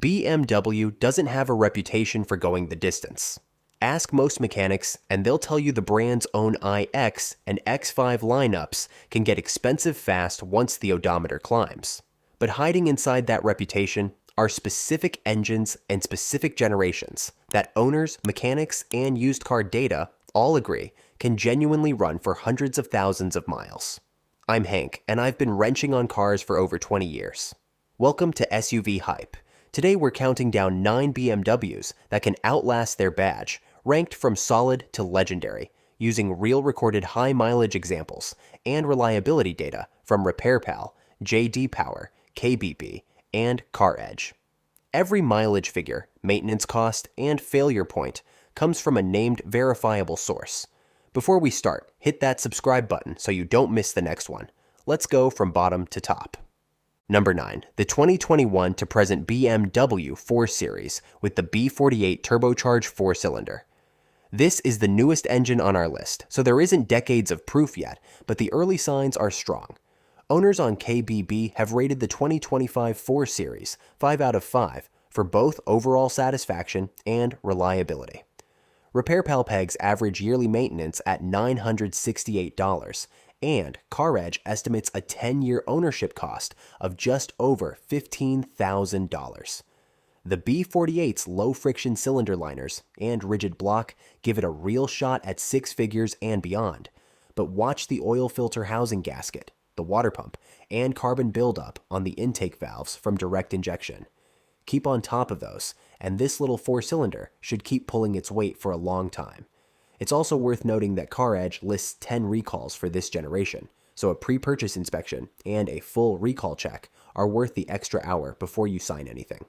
BMW doesn't have a reputation for going the distance. Ask most mechanics and they'll tell you the brand's own iX and X5 lineups can get expensive fast once the odometer climbs. But hiding inside that reputation are specific engines and specific generations that owners, mechanics, and used car data all agree can genuinely run for hundreds of thousands of miles. I'm Hank, and I've been wrenching on cars for over 20 years. Welcome to SUV Hype. Today we're counting down 9 BMWs that can outlast their badge, ranked from solid to legendary, using real recorded high mileage examples and reliability data from RepairPal, JD Power, KBB, and CarEdge. Every mileage figure, maintenance cost, and failure point comes from a named verifiable source. Before we start, hit that subscribe button so you don't miss the next one. Let's go from bottom to top. Number 9, the 2021 to present BMW 4 Series with the B48 turbocharged 4-cylinder. This is the newest engine on our list, so there isn't decades of proof yet, but the early signs are strong. Owners on KBB have rated the 2025 4 Series 5 out of 5 for both overall satisfaction and reliability. RepairPal pegs average yearly maintenance at $968, and CarEdge estimates a 10-year ownership cost of just over $15,000. The B48's low-friction cylinder liners and rigid block give it a real shot at 6 figures and beyond, but watch the oil filter housing gasket, the water pump, and carbon buildup on the intake valves from direct injection. Keep on top of those, and this little 4-cylinder should keep pulling its weight for a long time. It's also worth noting that CarEdge lists 10 recalls for this generation, so a pre-purchase inspection and a full recall check are worth the extra hour before you sign anything.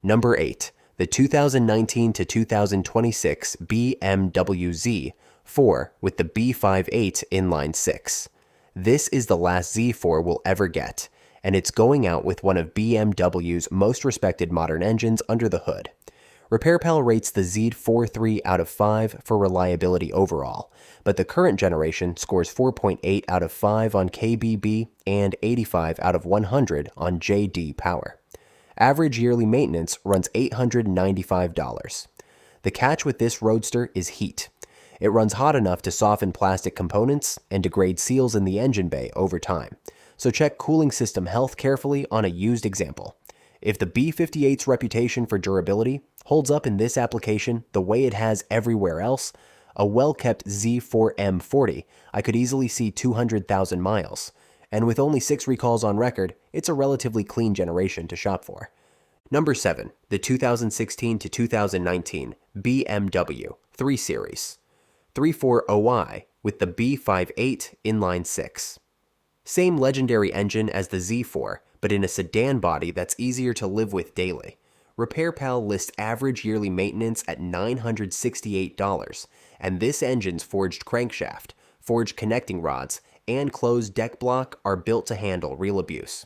Number 8, the 2019 to 2026 BMW Z4 with the B58 inline 6. This is the last Z4 we'll ever get, and it's going out with one of BMW's most respected modern engines under the hood. RepairPal rates the Z4 3 out of 5 for reliability overall, but the current generation scores 4.8 out of 5 on KBB and 85 out of 100 on JD Power. Average yearly maintenance runs $895. The catch with this roadster is heat. It runs hot enough to soften plastic components and degrade seals in the engine bay over time, so check cooling system health carefully on a used example. If the B58's reputation for durability holds up in this application the way it has everywhere else, a well-kept Z4M40 I could easily see 200,000 miles, and with only 6 recalls on record, it's a relatively clean generation to shop for. Number 7, the 2016 to 2019 BMW 3 Series 34OI with the B58 inline 6. Same legendary engine as the Z4, but in a sedan body that's easier to live with daily. RepairPal lists average yearly maintenance at $968, and this engine's forged crankshaft, forged connecting rods, and closed deck block are built to handle real abuse.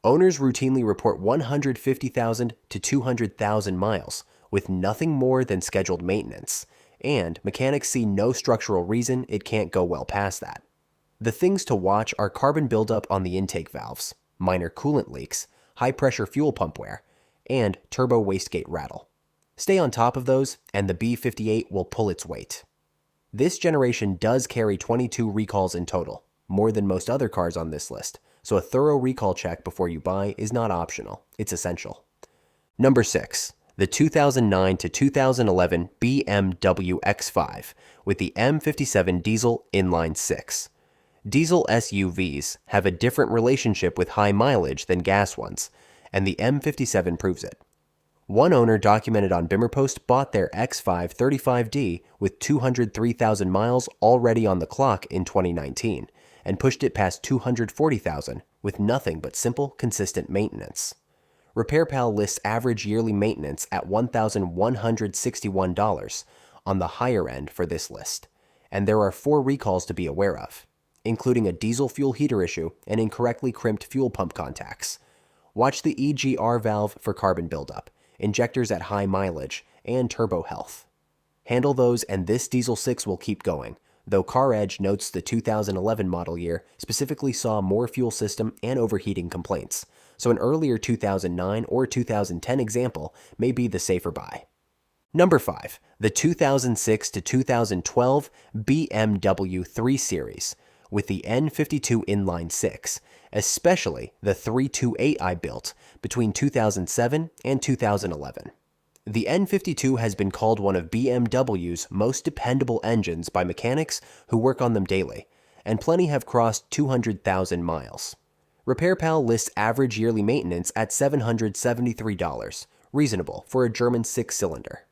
Owners routinely report 150,000 to 200,000 miles with nothing more than scheduled maintenance, and mechanics see no structural reason it can't go well past that. The things to watch are carbon buildup on the intake valves, minor coolant leaks, high-pressure fuel pump wear, and turbo wastegate rattle. Stay on top of those, and the B58 will pull its weight. This generation does carry 22 recalls in total, more than most other cars on this list, so a thorough recall check before you buy is not optional, it's essential. Number 6, the 2009 to 2011 BMW X5 with the M57 diesel inline 6. Diesel SUVs have a different relationship with high mileage than gas ones, and the M57 proves it. One owner documented on BimmerPost bought their X5 35D with 203,000 miles already on the clock in 2019, and pushed it past 240,000 with nothing but simple, consistent maintenance. RepairPal lists average yearly maintenance at $1,161 on the higher end for this list, and there are 4 recalls to be aware of, including a diesel fuel heater issue and incorrectly crimped fuel pump contacts. Watch the EGR valve for carbon buildup, injectors at high mileage, and turbo health. Handle those and this Diesel 6 will keep going, though CarEdge notes the 2011 model year specifically saw more fuel system and overheating complaints, so an earlier 2009 or 2010 example may be the safer buy. Number 5. The 2006 to 2012 BMW 3 Series with the N52 inline 6, especially the 328i built between 2007 and 2011. The N52 has been called one of BMW's most dependable engines by mechanics who work on them daily, and plenty have crossed 200,000 miles. RepairPal lists average yearly maintenance at $773, reasonable for a German 6-cylinder.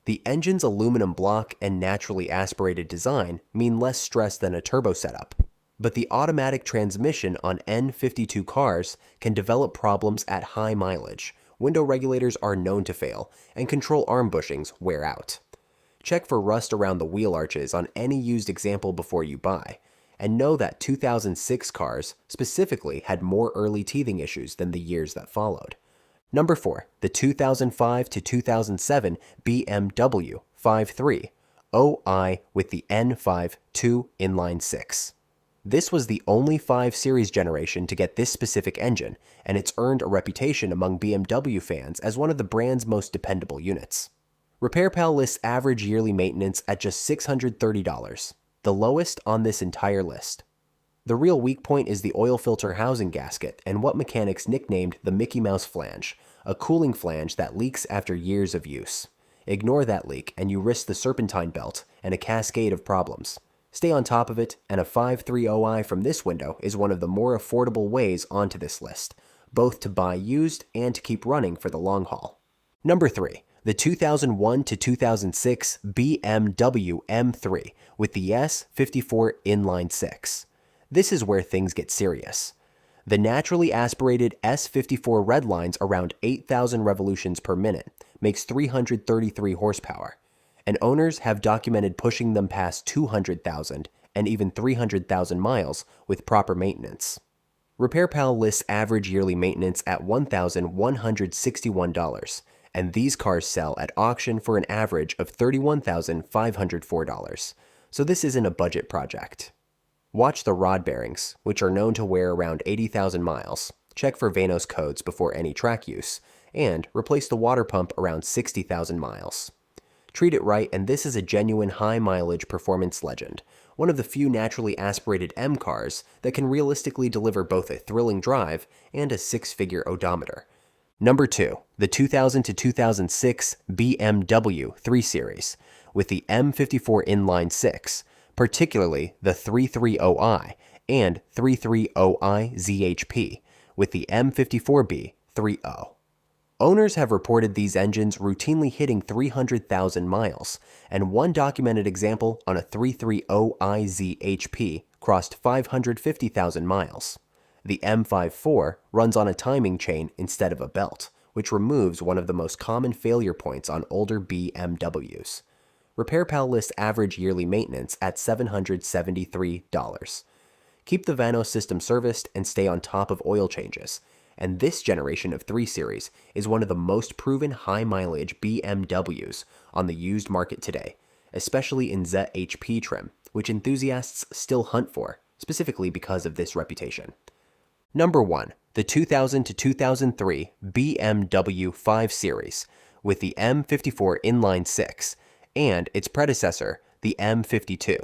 The engine's aluminum block and naturally aspirated design mean less stress than a turbo setup, but the automatic transmission on N52 cars can develop problems at high mileage. Window regulators are known to fail, and control arm bushings wear out. Check for rust around the wheel arches on any used example before you buy, and know that 2006 cars specifically had more early teething issues than the years that followed. Number 4. The 2005 to 2007 BMW 5.3 OI with the N52 inline 6. This was the only 5 Series generation to get this specific engine, and it's earned a reputation among BMW fans as one of the brand's most dependable units. RepairPal lists average yearly maintenance at just $630, the lowest on this entire list. The real weak point is the oil filter housing gasket and what mechanics nicknamed the Mickey Mouse flange, a cooling flange that leaks after years of use. Ignore that leak and you risk the serpentine belt and a cascade of problems. Stay on top of it, and a 5.3 OI from this window is one of the more affordable ways onto this list, both to buy used and to keep running for the long haul. Number 3. The 2001 to 2006 BMW M3 with the S54 inline 6. This is where things get serious. The naturally aspirated S54 redlines around 8,000 revolutions per minute, makes 333 horsepower, and owners have documented pushing them past 200,000 and even 300,000 miles with proper maintenance. RepairPal lists average yearly maintenance at $1,161, and these cars sell at auction for an average of $31,504, so this isn't a budget project. Watch the rod bearings, which are known to wear around 80,000 miles. Check for Vanos codes before any track use, and replace the water pump around 60,000 miles. Treat it right, and this is a genuine high-mileage performance legend, one of the few naturally aspirated M cars that can realistically deliver both a thrilling drive and a 6-figure odometer. Number 2. The 2000 to 2006 BMW 3 Series with the M54 inline 6, particularly the 330i and 330i ZHP with the M54B 3.0. Owners have reported these engines routinely hitting 300,000 miles, and one documented example on a 330i ZHP crossed 550,000 miles. The M54 runs on a timing chain instead of a belt, which removes one of the most common failure points on older BMWs. RepairPal lists average yearly maintenance at $773. Keep the Vanos system serviced and stay on top of oil changes, and this generation of 3 Series is one of the most proven high-mileage BMWs on the used market today, especially in ZHP trim, which enthusiasts still hunt for, specifically because of this reputation. Number 1. The 2000 to 2003 BMW 5 Series with the M54 inline 6 and its predecessor, the M52.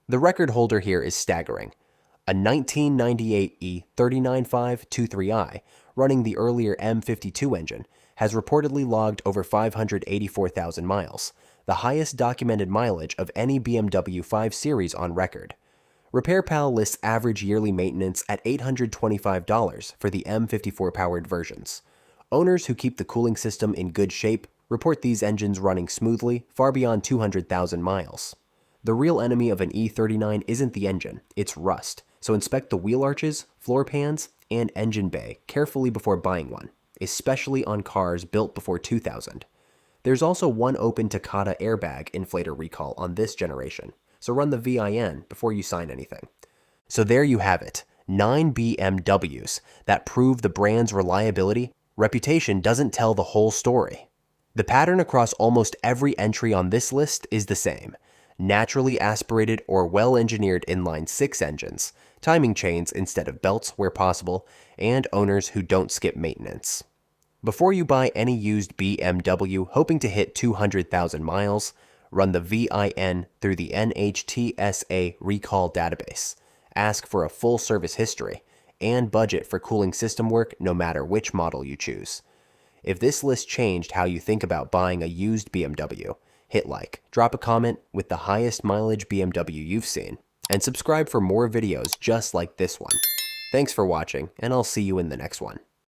The record holder here is staggering. A 1998 E39523i running the earlier M52 engine has reportedly logged over 584,000 miles, the highest documented mileage of any BMW 5 Series on record. RepairPal lists average yearly maintenance at $825 for the M54-powered versions. Owners who keep the cooling system in good shape report these engines running smoothly far beyond 200,000 miles. The real enemy of an E39 isn't the engine, it's rust, so inspect the wheel arches, floor pans, and engine bay carefully before buying one, especially on cars built before 2000. There's also one open Takata airbag inflator recall on this generation, so run the VIN before you sign anything. So there you have it, 9 BMWs that prove the brand's reliability. Reputation doesn't tell the whole story. The pattern across almost every entry on this list is the same. naturally aspirated or well-engineered inline-six engines, timing chains instead of belts where possible, and owners who don't skip maintenance. Before you buy any used BMW hoping to hit 200,000 miles, run the VIN through the NHTSA recall database, ask for a full service history, and budget for cooling system work no matter which model you choose. If this list changed how you think about buying a used BMW, hit like, drop a comment with the highest mileage BMW you've seen, and subscribe for more videos just like this one. Thanks for watching, and I'll see you in the next one.